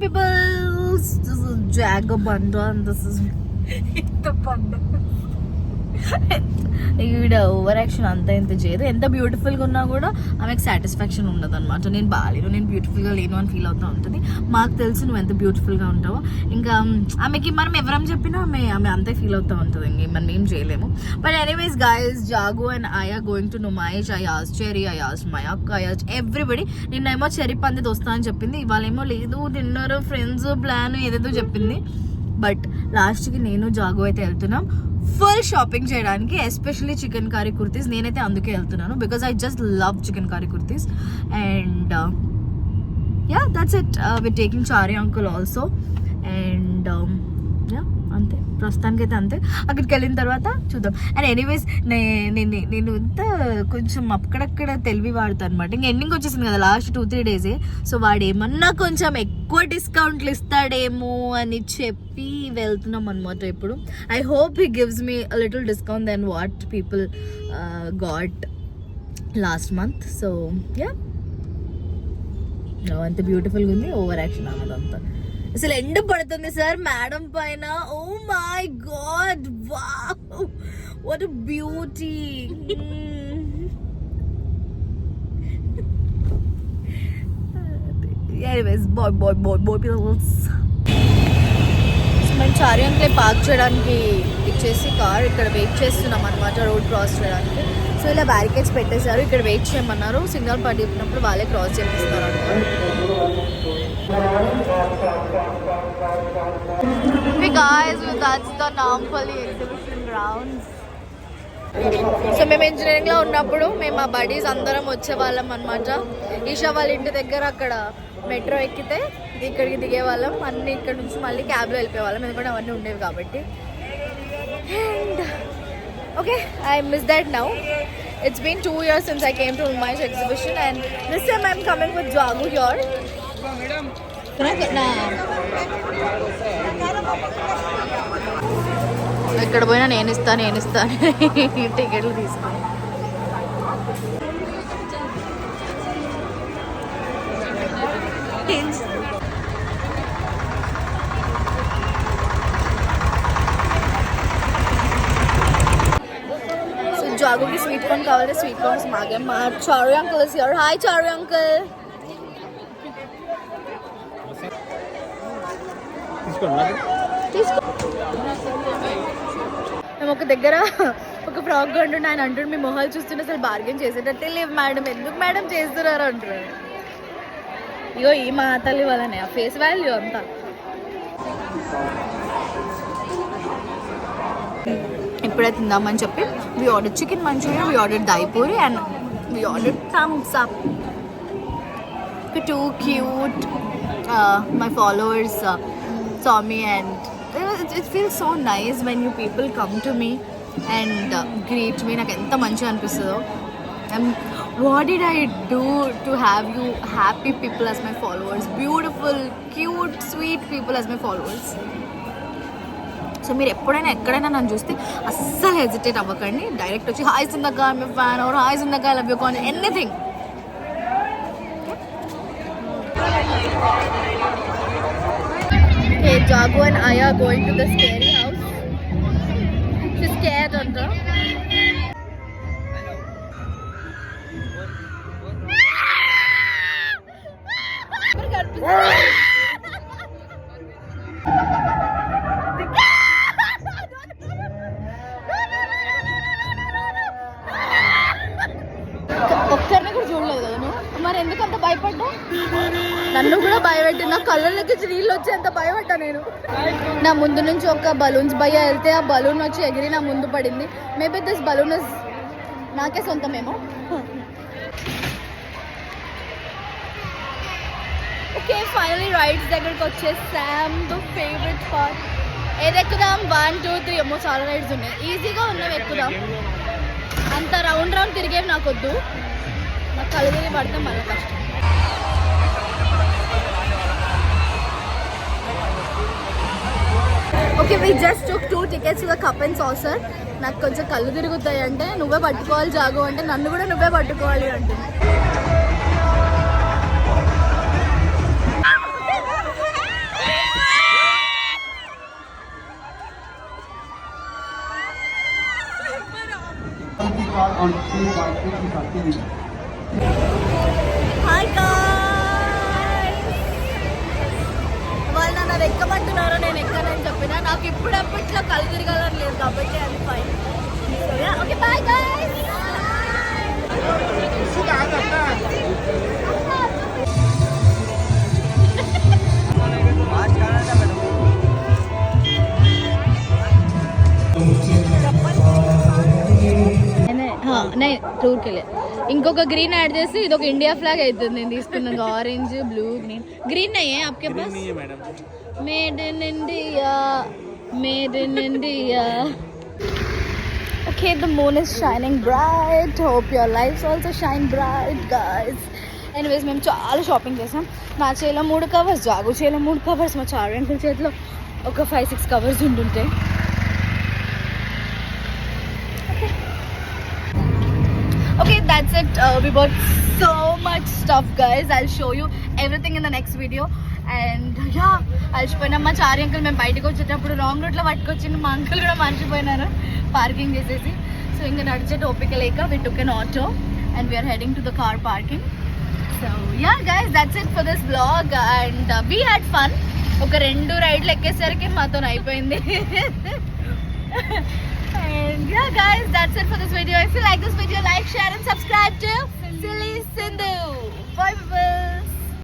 peoples, this is Jagabanda and this is the Panda. ఈవిడ over action అంతా ఎంత చేయదు. ఎంత బ్యూటిఫుల్గా ఉన్నా కూడా ఆమెకు సాటిస్ఫాక్షన్ ఉండదు అనమాట. నేను బాగాలేను, నేను బ్యూటిఫుల్గా లేను అని ఫీల్ అవుతూ ఉంటుంది. మాకు తెలుసు నువ్వు ఎంత బ్యూటిఫుల్గా ఉంటావో. ఇంకా ఆమెకి మనం ఎవరం చెప్పినా ఆమె అంతే ఫీల్ అవుతూ ఉంటుంది. ఇంక మనం ఏం చేయలేము. But anyways guys, Jagu and I are going to Numaish. I ask Cherry, I ask Mayakka, I ask everybody. నిన్నేమో చెరీ పంది వస్తా అని చెప్పింది, ఇవాళేమో లేదు డిన్నర్ ఫ్రెండ్స్ ప్లాన్ ఏదేదో చెప్పింది. బట్ లాస్ట్కి నేను జాగు అయితే వెళ్తున్నాం ఫుల్ షాపింగ్ చేయడానికి, ఎస్పెషల్లీ చికెన్ కర్రీ కుర్తీస్. నేనైతే అందుకే వెళ్తున్నాను because I just love chicken curry kurtis. And yeah, that's it. With taking Chari uncle also. And yeah, అంతే ప్రస్తుతానికైతే అంతే. అక్కడికి వెళ్ళిన తర్వాత చూద్దాం. అండ్ ఎనీవేస్ నేను ఇంత కొంచెం అక్కడక్కడ తెలివి వాడతాను అనమాట. ఇంక ఎండింగ్ వచ్చేసింది కదా, లాస్ట్ 2-3 డేసే. సో వాడు ఏమన్నా కొంచెం ఎక్కువ డిస్కౌంట్లు ఇస్తాడేమో అని చెప్పి వెళ్తున్నాం అనమాట ఇప్పుడు. I hope he gives me a little discount then what people got last month. So yeah, అంత బ్యూటిఫుల్గా ఉంది. ఓవర్ యాక్షన్ అన్నదంతా. అసలు ఎండ పడుతుంది సార్ మేడం పైన. Oh my god, wow, what a beauty. Anyways, bye పిల్లల్స్. మేము చారీ అంకులే పార్క్ చేయడానికి ఇచ్చేసి కార్ ఇక్కడ వెయిట్ చేస్తున్నాం అనమాట, రోడ్ క్రాస్ చేయడానికి. సో ఇలా బ్యారికేడ్స్ పెట్టేశారు, ఇక్కడ వెయిట్ చేయమన్నారు. సిగ్నల్ పడినప్పుడు వాళ్ళే క్రాస్ చేపిస్తారు అనమాట. Guys, that's the Nampally exhibition grounds. So మేము ఇంజనీరింగ్లో ఉన్నప్పుడు మేము మా బడీస్ అందరం వచ్చేవాళ్ళం అనమాట. ఈషా వాళ్ళ ఇంటి దగ్గర అక్కడ మెట్రో ఎక్కితే ఇక్కడికి దిగేవాళ్ళం. అన్నీ ఇక్కడ నుంచి మళ్ళీ క్యాబ్లో వెళ్ళిపోయేవాళ్ళం, ఎందుకంటే అవన్నీ ఉండేవి కాబట్టి. And okay, I miss that now. It's been 2 years since I came to Numaysh exhibition and this time I'm coming with Jagu here. ఎక్కడ పోయినా నేను ఇస్తాను టికెట్లు తీసుకుని. సో జాగుకి స్వీట్ కార్న్ కావాలి, స్వీట్ కార్న్స్ మాగే. మా చారు అంకుల్ ఇస్ హియర్. హాయ్ చారు అంకుల్. మేము ఒక దగ్గర ఒక ఫ్రాక్ కొంటుండే, ఆయన అంటుండే మీ మొహాలు చూస్తుంటే అసలు బార్గెన్ చేసేటట్టే లేవు మేడం, ఎందుకు మేడం చేస్తున్నారు అంటున్నారు. ఇగో ఈ మా తల్లి వల్లనే ఆ ఫేస్ వాల్యూ అంతా. ఇప్పుడే తిందామని చెప్పి we order chicken Manchuria, we order dahi puri and we order Thums Up. 2 cute my followers saw me and it feels so nice when you people come to me and greet me. నాకు ఎంత మంచిగా అనిపిస్తుందో. And what did I do to have you happy people as my followers, beautiful cute sweet people as my followers. So మీరు ఎప్పుడైనా ఎక్కడైనా నన్ను చూస్తే అస్సలు హెజిటేట్ అవ్వకండి, డైరెక్ట్ వచ్చి hi Sindakka I fan or hi Sindakka I love you can anything. Okay, Jagu and I are going to the scary house. She's scared, Anta. ఒక్కరిని కూడా చూడలేదు కదా నువ్వు, మరి ఎందుకంత భయపడ్డా? నన్ను కూడా భయపెట్టి నా కళ్ళలోకి నీళ్ళు వచ్చి ఎంత భయపడ్డా నేను. నా ముందు నుంచి ఒక బలూన్స్ భయ వెళ్తే ఆ బలూన్ వచ్చి ఎగిరి నా ముందు పడింది. మేబీ దిస్ బలూన్ ఇస్ నాకే సొంతమేమో. ఓకే, ఫైనలీ రైడ్స్ దగ్గరికి వచ్చేసాం. The favourite part. ఏది ఎక్కుదాం? 1, 2, 3 ఏమో చాలా రైడ్స్ ఉన్నాయి, ఈజీగా ఉన్నవి ఎక్కుదాం. అంత రౌండ్ తిరిగేవి నాకు వద్దు, నాకు కళ్ళు తిరిగి పడితే మళ్ళీ కష్టం. Okay, we just took 2 tickets to cup and saucer. నాకు కొంచెం కళ్ళు తిరుగుతాయి అంటే నువ్వే పట్టుకోవాలి జాగు అంటే నన్ను కూడా నువ్వే పట్టుకోవాలి అంటే హాయ్ వాళ్ళు నన్ను ఎక్కమంటున్నారు, నేను ఎక్కనని చెప్పిన. నాకు ఇప్పుడప్పట్లో కళ్ళు తిరగాలని లేదు కాబట్టి అది ఫైన్. Okay bye guys. టూర్కి వెళ్ళే ఇంకొక గ్రీన్ యాడ్ చేసి ఇది ఒక ఇండియా ఫ్లాగ్ అవుతుంది. నేను తీసుకున్నాను ఆరెంజ్ బ్లూ గ్రీన్. గ్రీన్ అయ్యే आपके पास? Made in India, made in India. Okay, the moon is shining bright. Hope your lives also shine bright, guys. Anyways, మేము చాలా షాపింగ్ చేసాం. నా చేతిలో 3 కవర్స్, జాగు చేతిలో 3 కవర్స్, మా చారు అంకుల్ చేతిలో ఒక 5-6 కవర్స్ ఉంటుంటాయి. Okay, that's it. We bought so much stuff, guys. I'll show you everything in the next video. And yeah, అలసిపోయినా. మా చారి అంకుల్ మేము బయటకు వచ్చేటప్పుడు రాంగ్ రూట్లో పట్టుకొచ్చింది. మా అంకుల్ కూడా మర్చిపోయినారు పార్కింగ్ చేసేసి. సో ఇంకా నడిచే టోపిక లేక we took an auto and we are heading to the car parking. So yeah, guys, that's it for this vlog. And we had fun. ఒక 2 రైడ్లు ఎక్కేసరికి మాతో అయిపోయింది. And yeah, guys, that's it for this video. If you like this video, like, share and subscribe to Silly Sindhu. Bye bye.